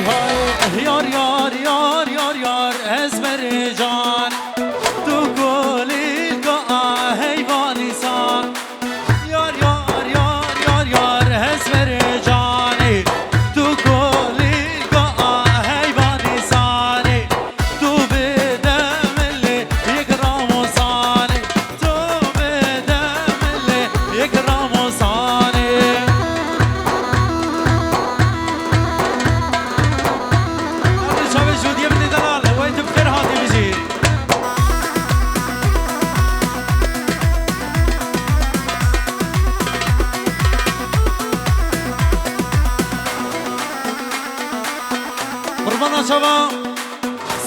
های های یار یار یار یار یار اسمر جان تو گلی کا حیوانی سان یار یار یار یار یار اسمر جانی تو گلی کا حیوانی سانی تو بدم یک راموسانی تو بدم یک راموسانی قربانا شبا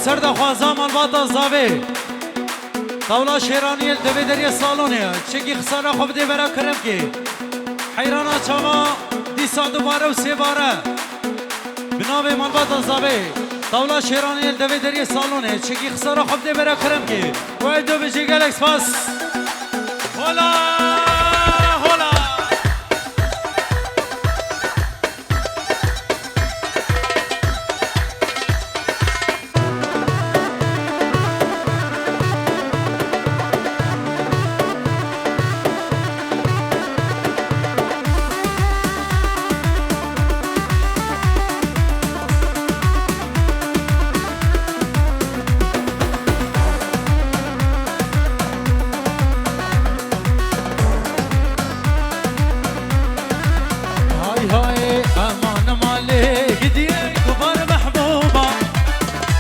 سرد خوازا مالباتا زاوی طاولا شیرانی الدوی دری سالونه چکی خسارا خوب دی برا کرم کی حیرانا شبا دی سادو باره و سی باره بنابه مالباتا زاوی طاولا شیرانی الدوی دری سالونه چکی خسارا خوب دی برا کرم کی وای دو بجی گلکس پاس هولا هولا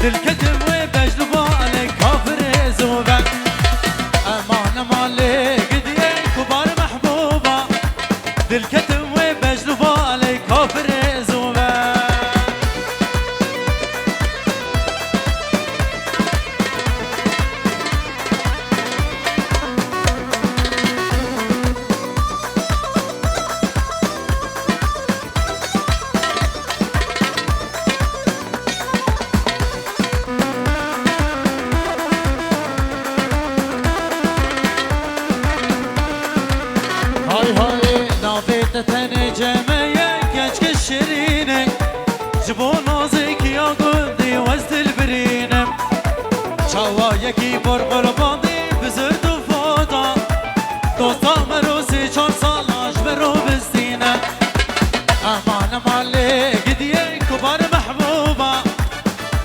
الكتم وبجلبه عليك كافر زوبك أمان مالك ديك كبار محبوبة الكتم وبجلبه عليك كافر زوبك تنی جمعه کچک شیرینه جبو نازک یا گندی وزد البرینم چاوا یکی بر قربانی بزرد و فادا دوستا مروسی 4 سالاش برو بزدینه امان مالک دیه کبار محبوبه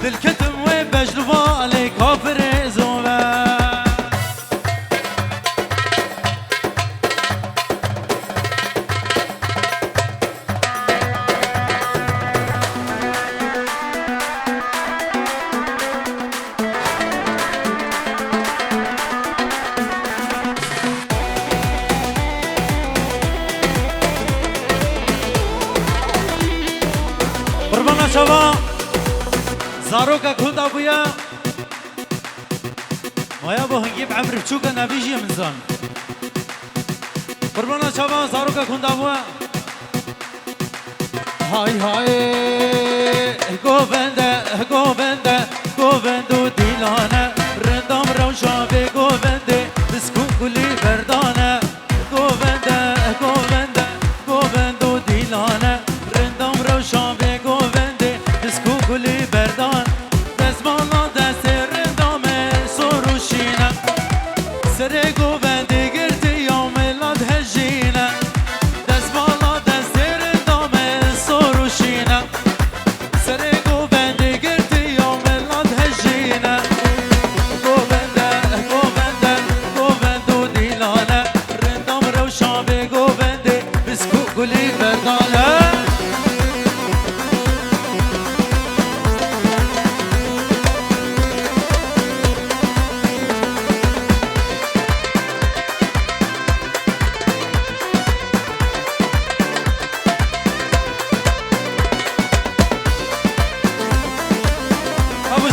دلکتم و بجلوه علی کافر زوبه شبا زاروكا كودا بويا ويا بو هنجيب عمر بچوكا نبيجي من زان قربانا شبا زاروكا كودا بويا هاي هاي گوبنده گوبنده گوبندو دیلانه رندام روشا به گوبنده بسکو کلی بردانه گوبنده گوبنده گوبندو دیلانه رندام روشا به گلی بردان دزمانا دست رندام سروشینه سر گوبنده گرتی یا ملاد هجینه دزمانا دست رندام سروشینه سر گوبنده گرتی یا ملاد هجینه گوبنده گوبنده گوبندو دیلانه رندام روشا به گوبنده بسکو گلی بردانه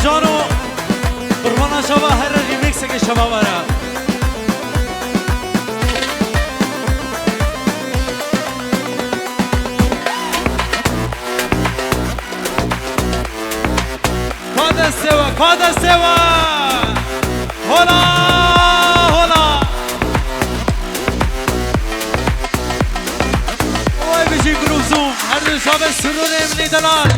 جانو قربانا شبا هر ریمیکس که شبا برا کادا سوا هولا هولا وای بجی گروزوم هر دو شب سرور امنی دلال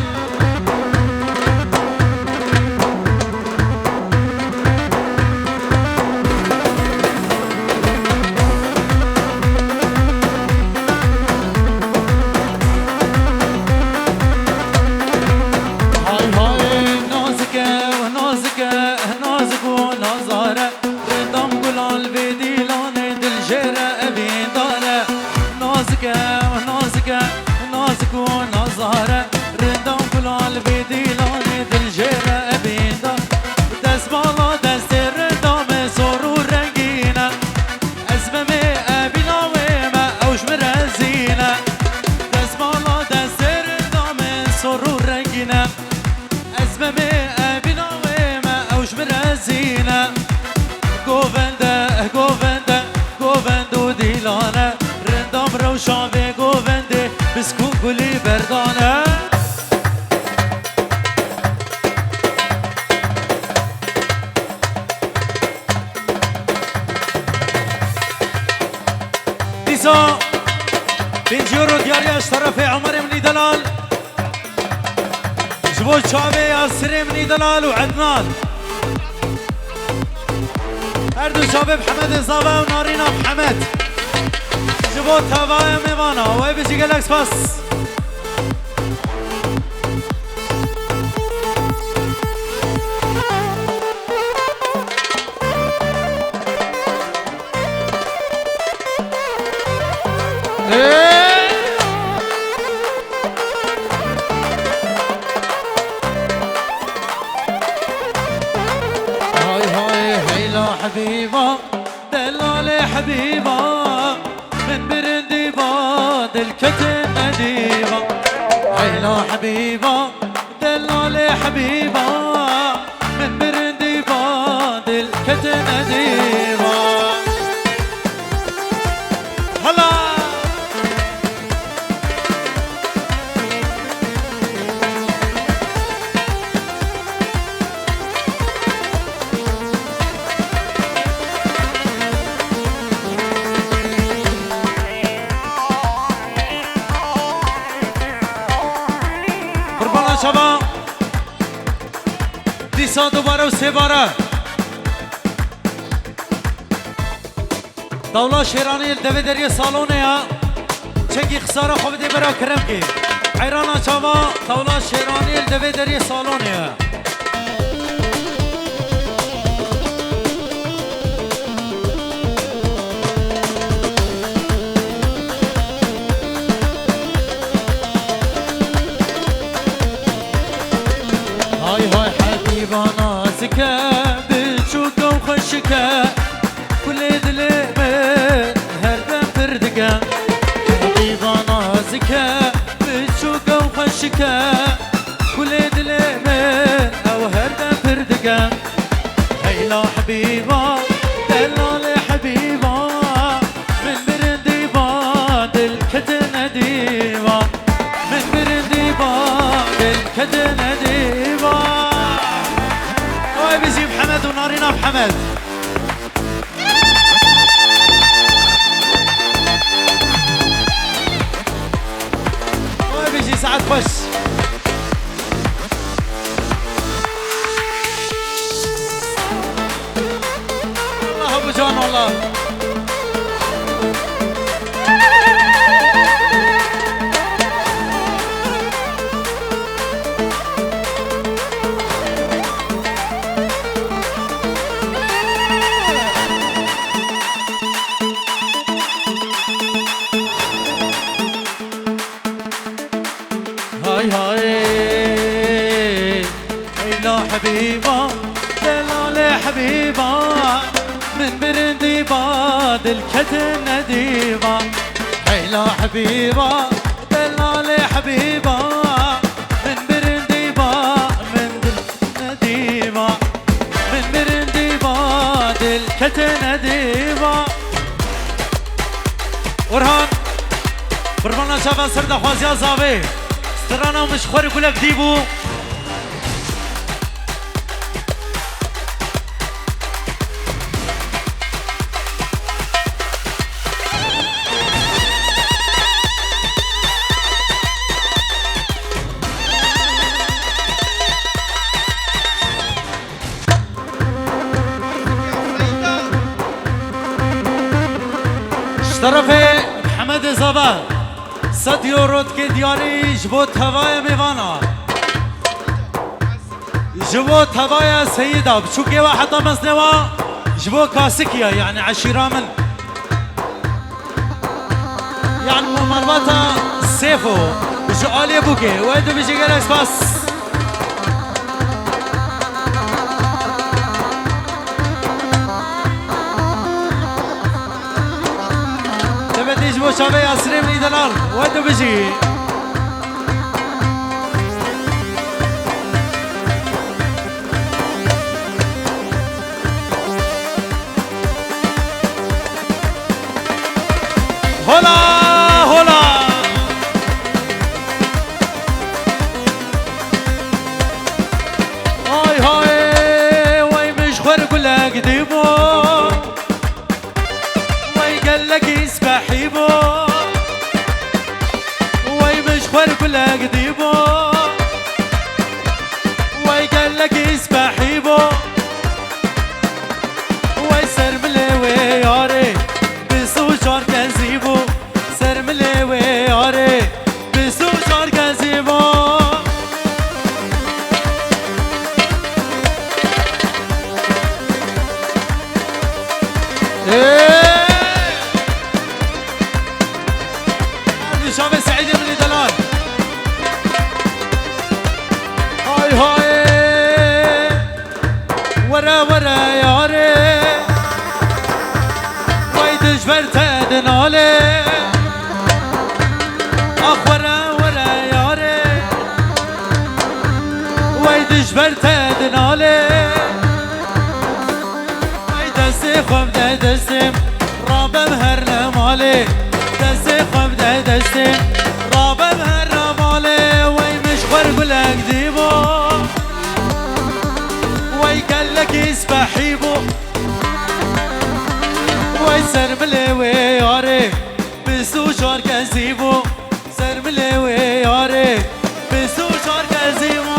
بنده بسکو گلی بردانه دیسا بنجیورو دیاری از طرف عمر منی دلال جبو چاوه آسری منی دلال و عدنان هر دو شابه بحمد زاوه و نارینا بحمد جبو تاوه میوانا و بجی گلکس پاس حبيبة دلالي حبيبة من برندي باد الكتن نديبة عيلا حبيبة دلالي حبيبة من برندي باد الكتن نديبة هلا شبا دیسا دوباره و سه باره دولا شیرانی دوی دری سالونه یا چکی خساره خوب دی برا کرم کی حیرانا شبا دولا شیرانی دوی دری سالونه یا نازكة بتشوكة وخشكة كل دلي من هربا فردقة حبيبة نازكة بتشوكة وخشكة كل دلي من أو هربا فردقة هيلا حبيبة دلالي حبيبة من برندي باد الكتن ديبة من برندي باد الكتن ديبة بيجي محمد ونارينا محمد بيجي سعد خش الله ابو جان والله حبيبة دلالي حبيبة من برندي باد الكتن نديبة هيلا حبيبة دلالي حبيبة من برندي باد من نديبة من برندي باد الكتن نديبة ورهان قربانا شافا سرد خوازيا زاوي سترانا ومشخوري كلك ديبو طرف محمد زبا 100 یورو که دیاری جبوت هوای میوانا جبوت هوای سیدا بشوكي واحد مصنوا جبو كاسكيا يعني عشيرة من يعني مربطة سيفو جوالي بوكي ويدو بيجي قال اسباس جبو شابه اسري من دلال ويدو بيجي هلا هلا مشوار بلا قديبو ويقال لك اسبحي بو ويسر ملوي ياري بسو جار كزيبو سر ملوي ياري بسو جار كزيبو شافي سعيد من دلال هاي هاي ورا ورا ياري ويدش فرتاد نالي اخ ورا ورا ياري ويدش فرتاد نالي ويدسي خم دستم رابم هر مالي دسي خم دستم رابم هر مالي ويمش غربلك ديبو ويقلك يسبحيبو ويسر ملوي ياري بسو شار كزيبو سر ملوي ياري بسو شار كزيبو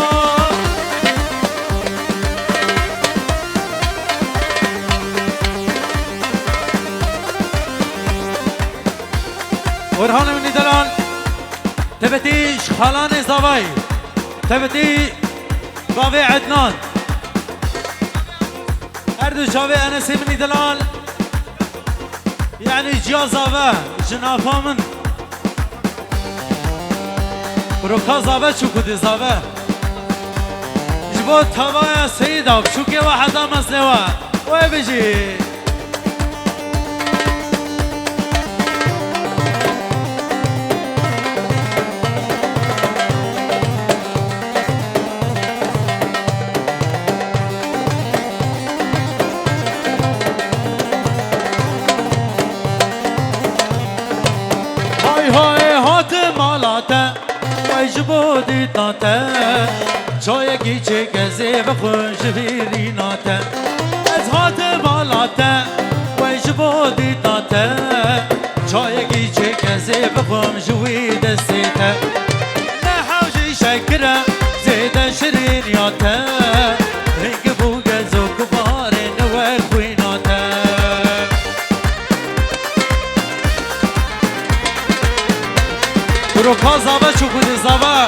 ورهان من دلال تبتيش خلان زواي تبتي بابي عدنان اردو شاوي انس من دلال يعني جيا زاوه جنافا من بروكا زاوه شو كدي زاوه جبو توايا سيدا شو كي واحدا مسلوا وي بيجي ويجبو دي طاتا شوية كيشي كزي بخوش في ناتا ازهات مالاتا ويجبو دي طاتا شوية كيشي كزي بخوش في دستيتا نحوجي شكرا زيدا شرين ياتا هنك بوغا زو كبارين والخويناتا بروكا زابا شو كودي زابا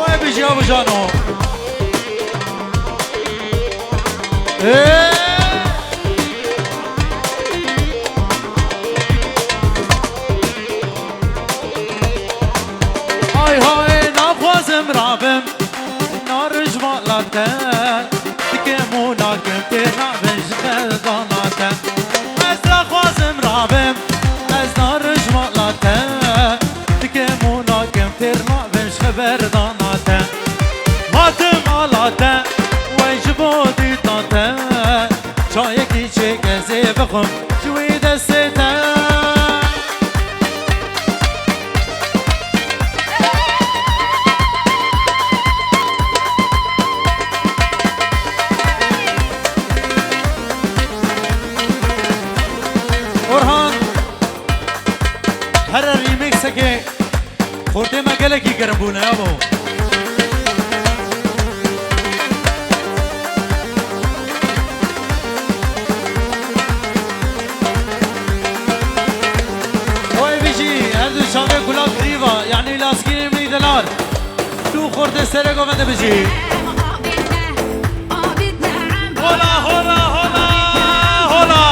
وين بيجي ابو جانو هاي هاي نافوزم رابم نارج مالتا تكمونا كنتي رابم شغل ضاناتا از نافوزم رابم از نارج مالتا تكمونا كنتي رابم شغل ضاناتا هاتم مالاتا ويجبو دي طاتا شايكي شكزي بخم شوي دستتا هر ریمیکس که خورده مگله کی گرم بونه ابو وای بیجی هر دو شاوه گلاب ریوا یعنی لاسکین می دلار تو خورده سره گوونده بیجی هولا هولا هولا هولا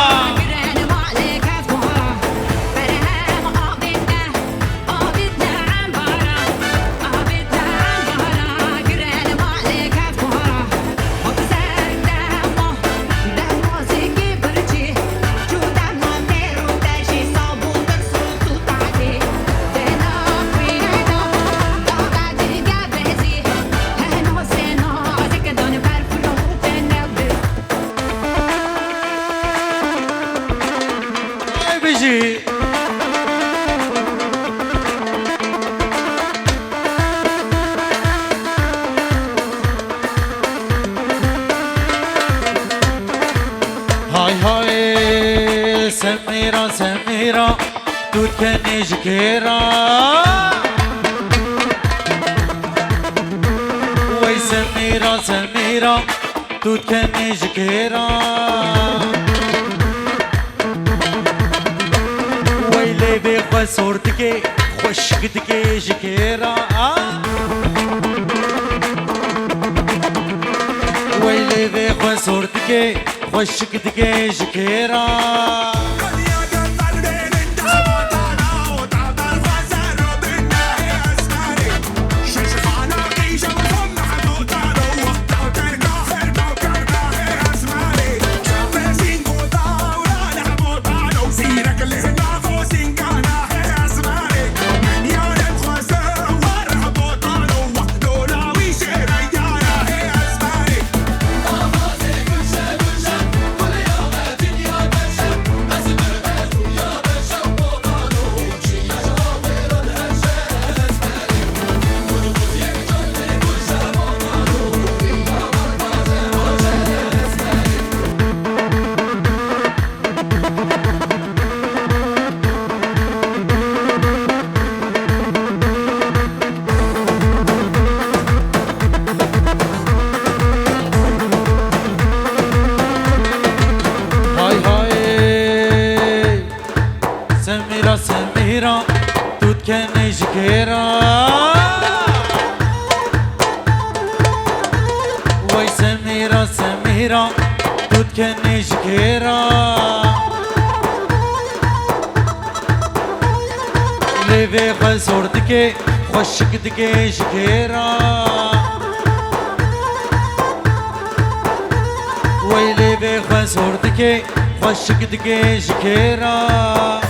No sé جي هاي هاي سميرة سميرة توت كني جكيرة وي سميرة سميرة توت كني جكيرة ويلي بيخوى صورتك خوشكتك جكيرة ويلي بيخوى صورتك خوشكتك جكيرة سميرة سميرة توت كني جكيرة وي سميرة سميرة توت كني جكيرة ليفي خوي صورتك خوشكتك جكيرة وي ليفي خوي صورتك خوشكتك جكيرة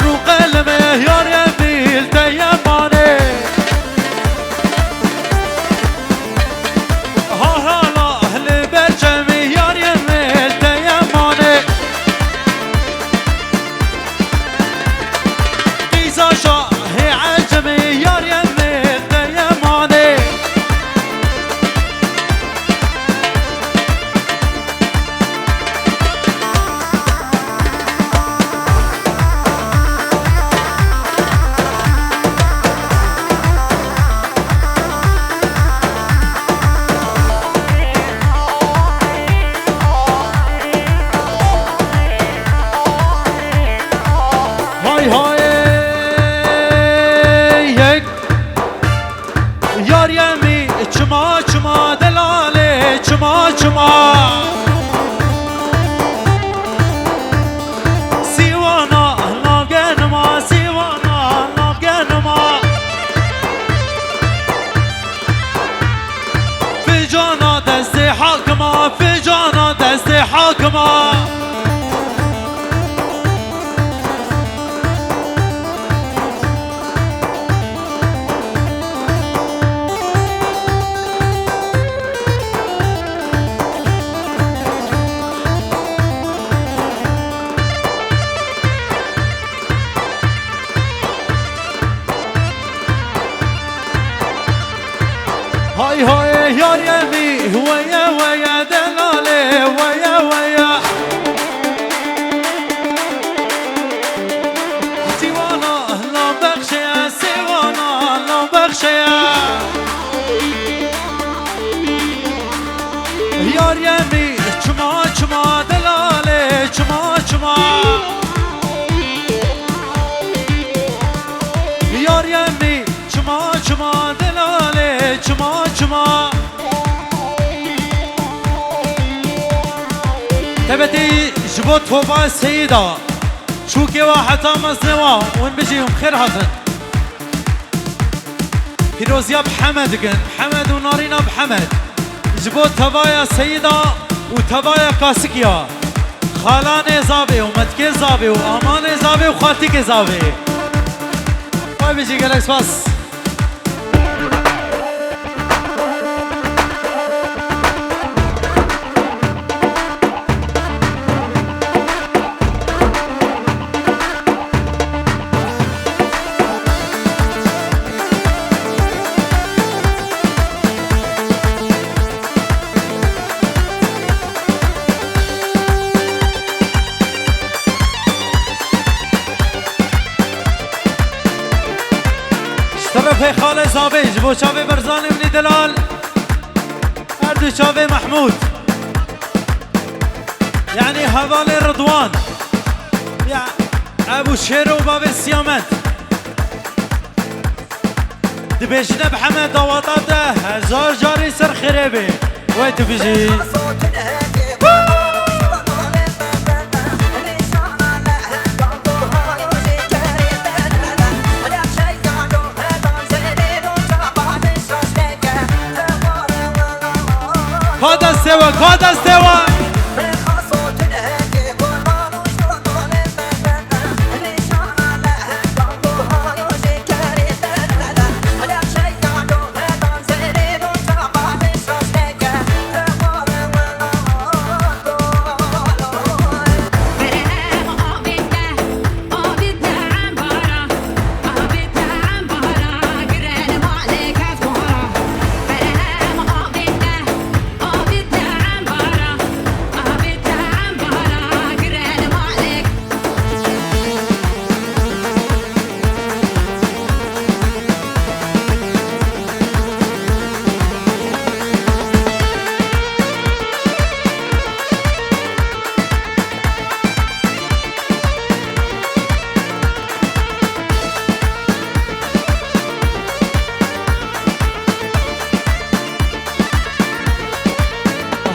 رو قلبه یار یمیل دیمانه ها حالا اهل برچمی یار یمیل دیمانه قیزا شاه عجمی یار یمیل دیمانه یار یمی چما چما دلاله چما چما سیوانا ناگن ما سیوانا ناگن ما فی جانا دست حاکما فی جانا دست حاکما هاي هاي يار يمي ويا ويا دلالي ويا ويا سيوانا لا بخشيا سيوانا لا بخشيا یار یمی چما چما دلاله چما چما یار یمی چما چما دلاله چما چما تبتي جبوت فوبا السيدة شوكي واحد مصنوع وين بيجيهم خير هذا فيروزيا بحمد كن حمد ونارينا بحمد جبوت تبايا سيدة وتبايا كاسكيا خالاني زابي ومتكي زابي واماني زابي وخالتك زابي ما بيجي قالك بس طرف خاله زابي جبو شافي برزاني مني دلال اردو شافي محمود يعني هذالي رضوان يا ابو شير وباب السيامات دبيشنا بحمد دواتاته هزار جاري سر خريبي ويتو بيجي هذا استوى هذا استوى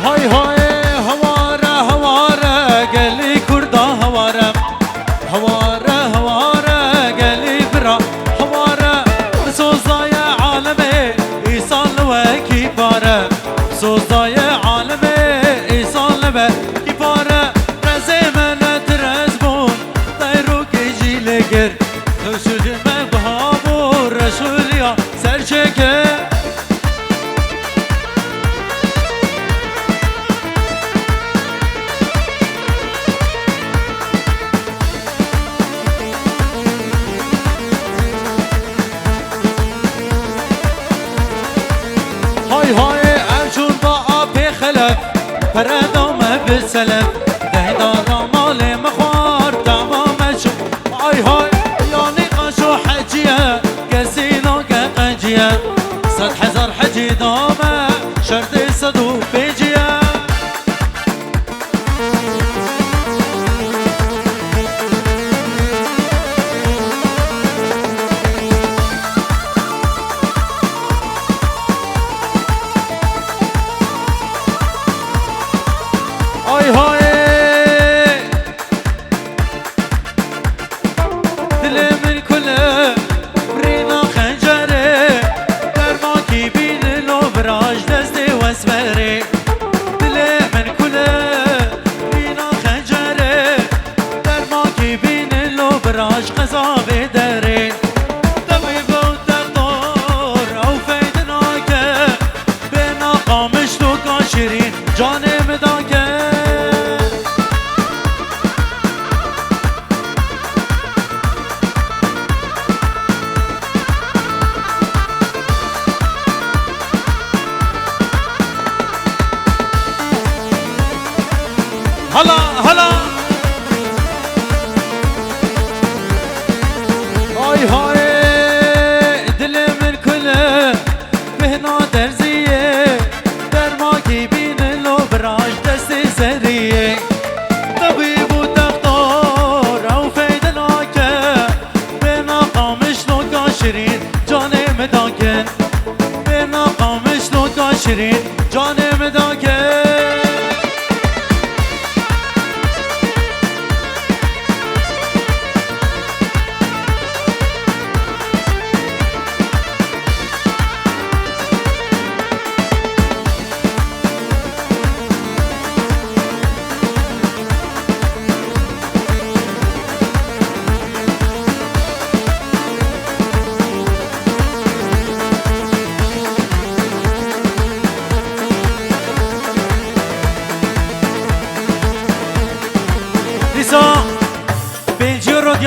هاي هاي هوارة هوارة قالي كردا هوارة هوارة هوارة قالي برا هوارة بسوزا يا عالمي إيصال وكبارة بسوزا يا عالمي إيصال وكبارة رزيمنا ترزبون طيروك يجي لقر رشود مبهابو رشود يا سرشكر هاي هاي أرجون بقى بخلف فردوم بالسلف دهدا رمالي مخوار تمام شو هاي هاي يعني قشو حجية كسينو كقنجية صد حزر حجي دوما شرطي صدو بيجية هاي هاي دل من كله برينا خنجره درماكي بين لو براج دستي واسمري مداکن برنا قامش نوتا شیرین جان مداکن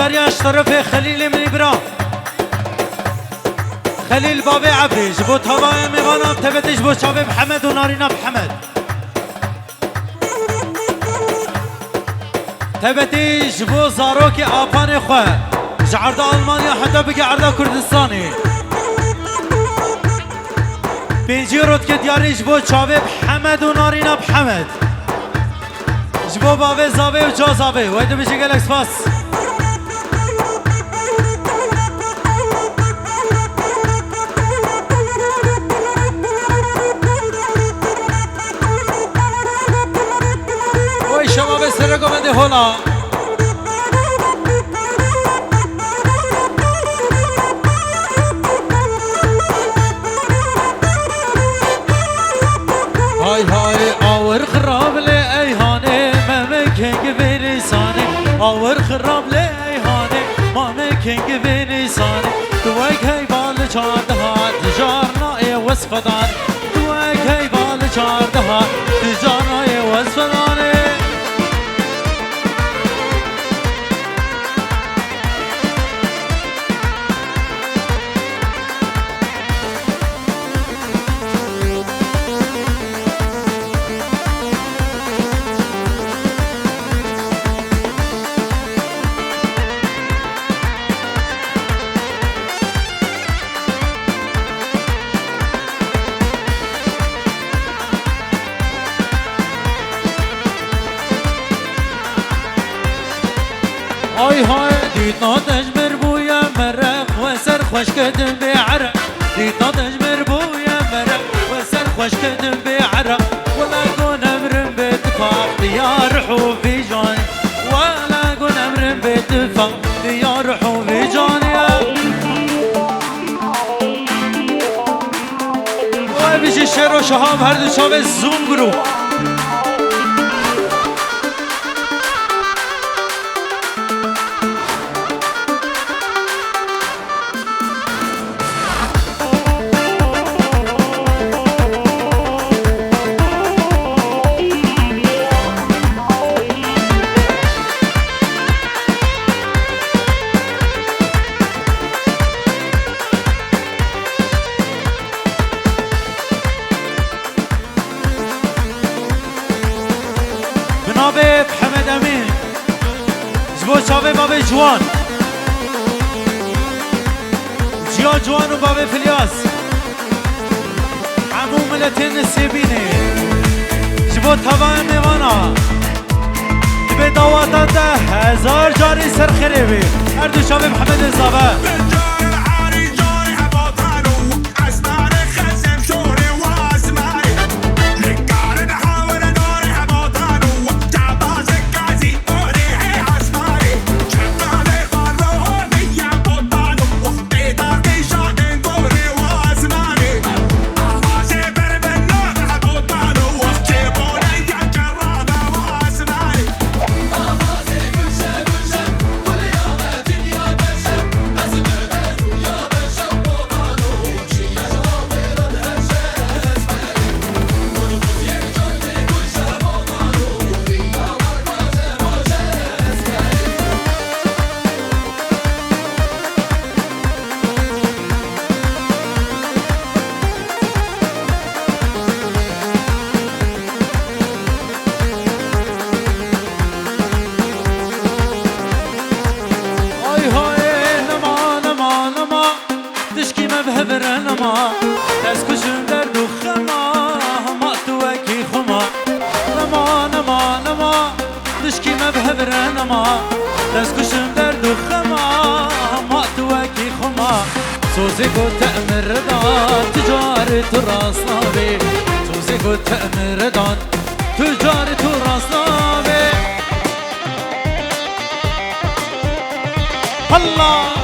دیاریش طرف خلیل منی برا خلیل بابی عبریش بو تابای میوانم تبتش بو چاوی محمد و نارینا محمد تبتش بو زاروکی آپان خواه جعرده آلمانیا حتی بگی عرده کردستانی بینجی رود که دیاریش بو چاوی محمد و نارینا محمد جبو بابی زاوی و جا زاوی ویدو بشی گلک سپاس شباب سرگو بنده هولا های های آور خراب لی ایهانه ممکنگ بریسانه آور خراب لی ایهانه ممکنگ بریسانه دوک هی بال چارده ها تجارنای وصفدان دوک هی بال چارده ها تجارنای وصفدانه های های دیتا تجبر بویا مرق و سر خوش کدم به عرق دیتا تجبر بویا مرق و سر خوش کدم به عرق ولا گون امرم بتفاق دیار حوفی جانی ولا گون امرم بتفاق دیار حوفی جانی وای بیشی شیر و شهاب هر دو شاب زوم گروه جناب محمد امین جبو چاوه بابه جوان جیا جوان و بابه فلیاس عمو ملتین نسیبینه جبو طبع میوانا به دواتا ده 1000 جاری سر خریبی هر دو شاوه محمد ازابه بهبرنما تسكشن درد وخما ما توكي خما نما نما نما تشكي ما بهبرنما تسكشن درد وخما ما توكي خما سوزي قلت أمر مردان تجارت راسناوي سوزي قلت مردان تجارت راسناوي الله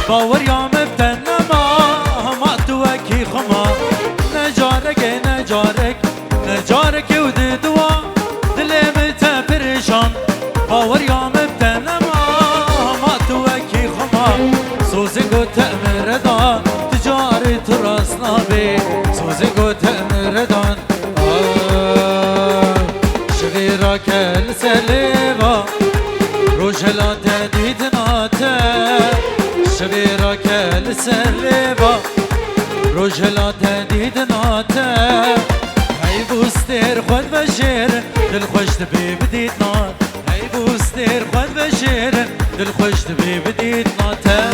باور یا مبتنما ما توکی خما نجارک نجارک نجارک ود دوا دل مت پریشان باور یا مبتنما ما توکی خما سوز گوت مردان تجارت راسنا بی سوز گوت مردان شغیرا کل سلیوا روشلا دیدناته شبيرا كل سلبا رجلا تديد ناتا هاي بوستر خود بشير دل خوش تبي بديت نار هاي بوستر خود بشير دل خوش تبي بديت ناتا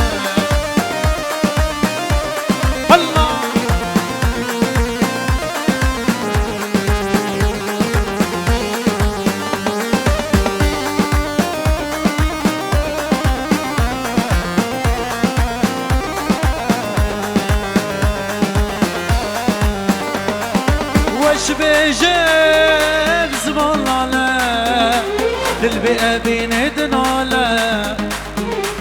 بيجيب زبون على للبيئة بيند على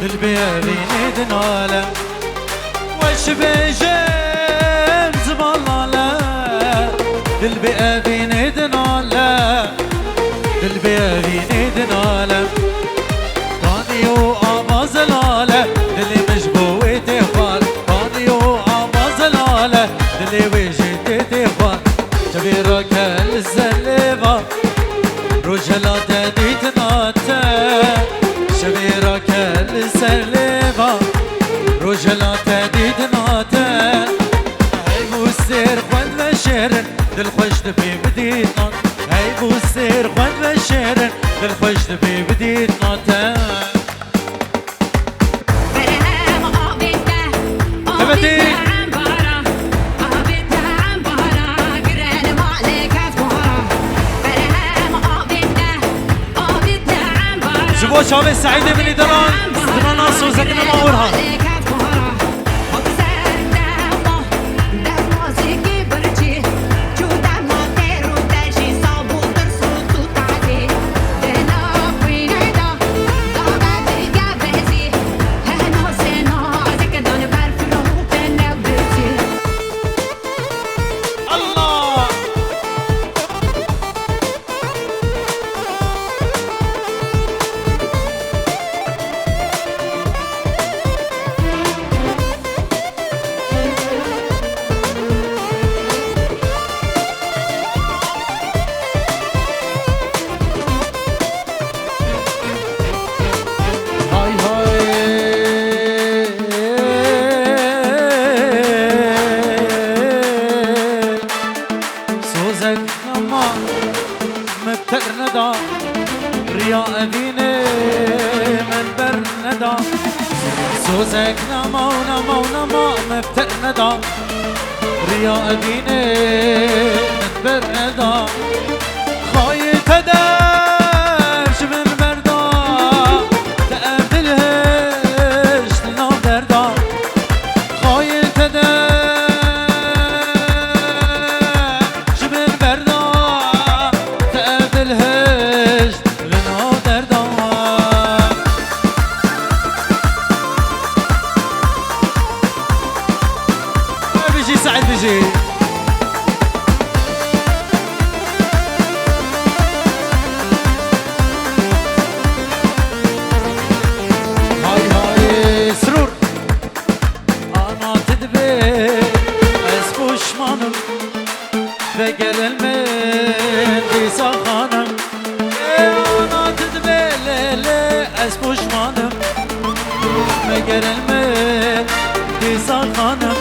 للبيئة بيند على وش بيجيب زبون على للبيئة بيند على للبيئة بيند على طانيو عباز العلا اللي مجبوي تخال طانيو عباز العلا اللي وجدت تخال شبيرك الزلبة رجلا تديت ناتا شبيرك الزلبة رجلا تديت ناتا هاي بوسير خوان بشير دل خوش تبي بديت نات هاي بوسير خوان بشير دل خوش تبي بديت ناتا تبتي جبوا شباب سعيد بن دران دران سوزكنا مورها سوزك نما ونما ونما مبتئندا ريا أبيني من برندا خايت دبش من بردا تقبلهش لنا بردا خايت دبش من بردا تقبلهش لنا بردا سعد بيجي هاي هاي سرور أنا تدبي أسبوش مانم بقل المن دي سخانم أنا تدبي ليلي أسبوش مانم بقل الماء دي صالخانة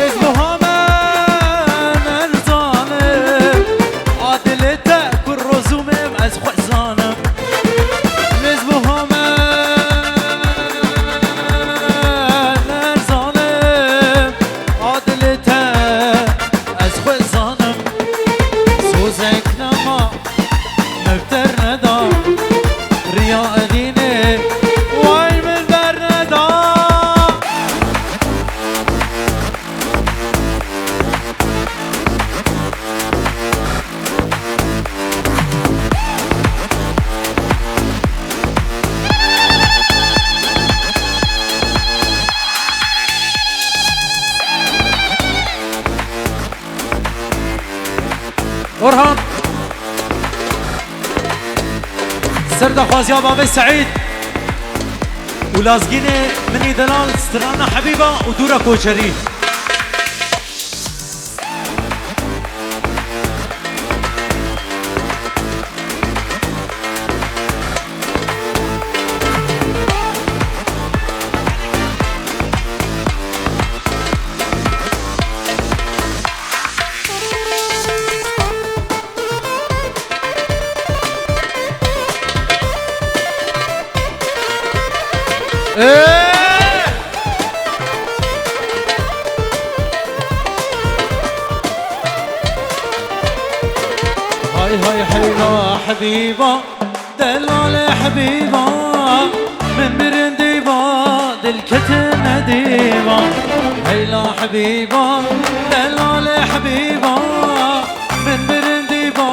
اسمها من الظالم عدلتك كل رزومي از خزانة اسمها من الظالم عدلتك از خزانة سوزك نما مفتر ندا رياء ديني واي من برندا أورهان سرد خوازيا بابي سعيد ولازقيني مني دلال سترانا حبيبة ودورة كوشري هاي هاي حلوة حبيبة دلالة حبيبة من برنديبة دلكتن ديبة هيلا حبيبة دلالة حبيبة من برنديبة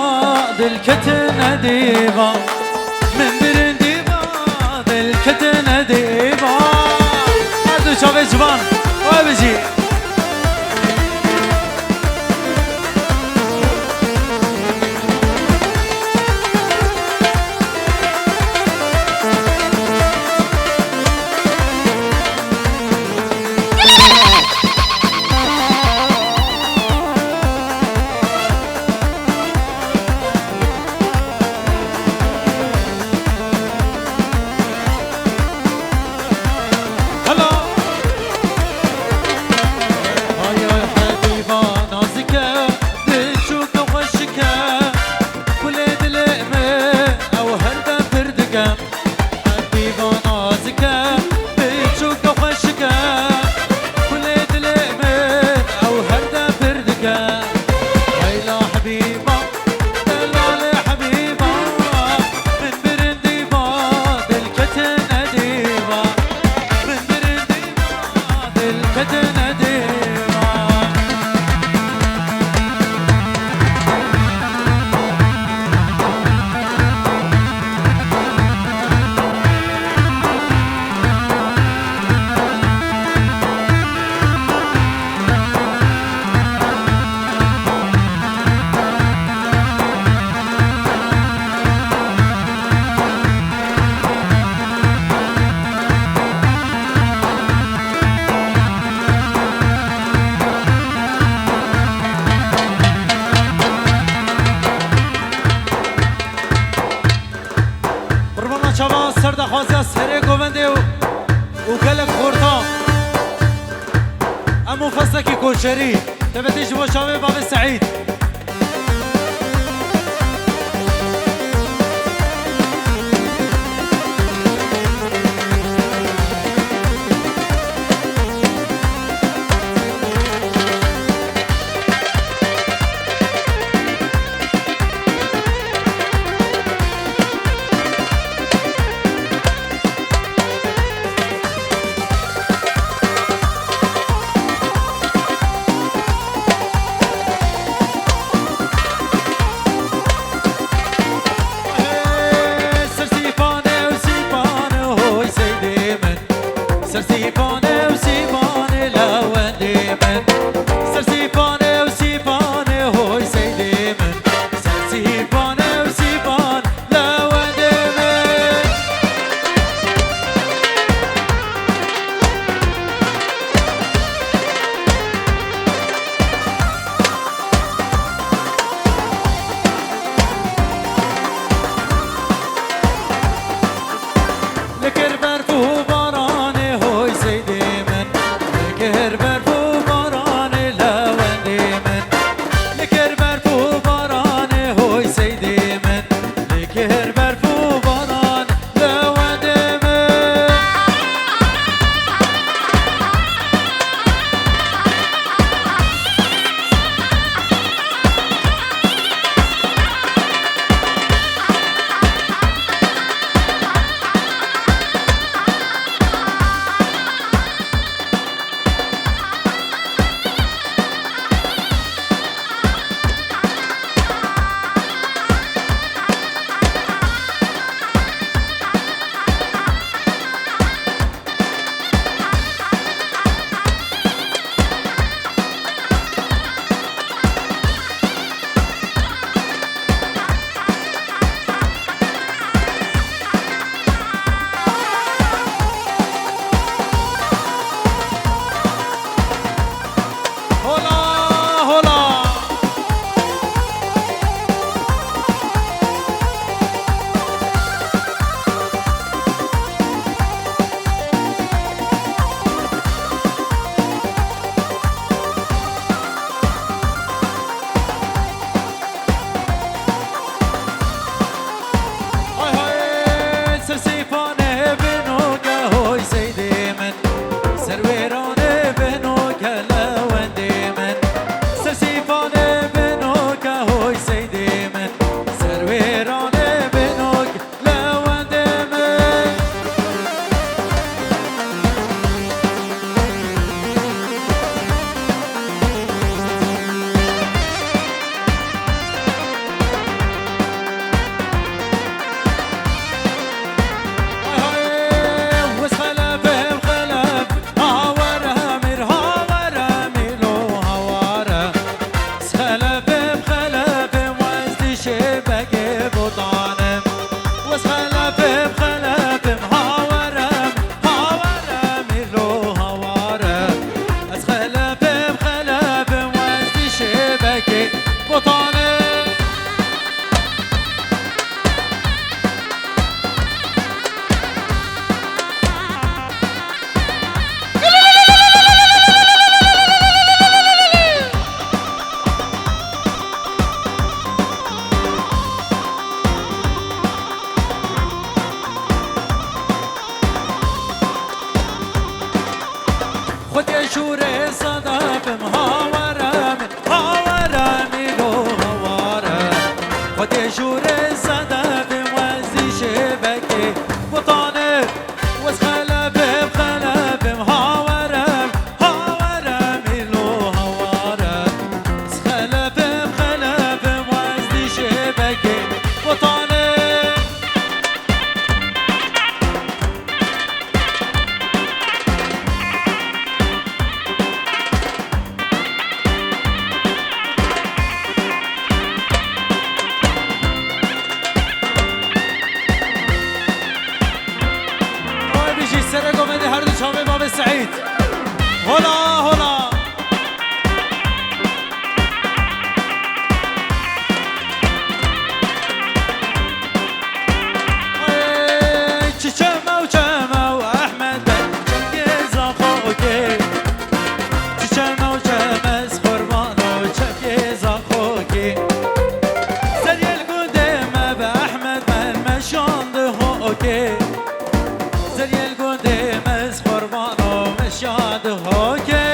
دلكتن ديبة من برنديبة دلكتن ديبة هذا شافي جبان وابجي سرد خوازی سری گونده و گلک خورتا امو فصلکی کوچری تبتیش با شاوه باب سعید لكر برفو باراني خود شوره صدفم هاورم هاورم لو هاورم خود شوره صدفم وزی شبکه بطانه وز خلبم خلبم هاورم هاورم لو هاورم خلبم خلبم وزی شبکه بطانه سر گمدی هر دو چامه باب سعید هلا هلا چچمه و چمه و احمد بن چنگیز خوکی چچمه و چمه از قربان و چنگیز خوکی سریل گودمه به احمد من مشانده خوکی زریل گنده مز قربان و مشاد هاکه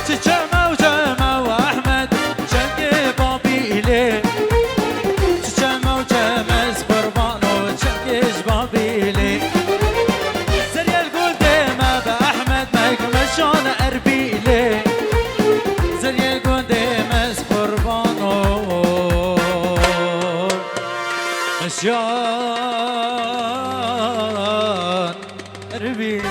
چچمه و چمه و احمد چنگ بابیله چچمه و چمه از قربان و چنگش بابیله زریل گنده ما به احمد مگمشان اربیله زریل گنده ما از قربان و مشان اربیله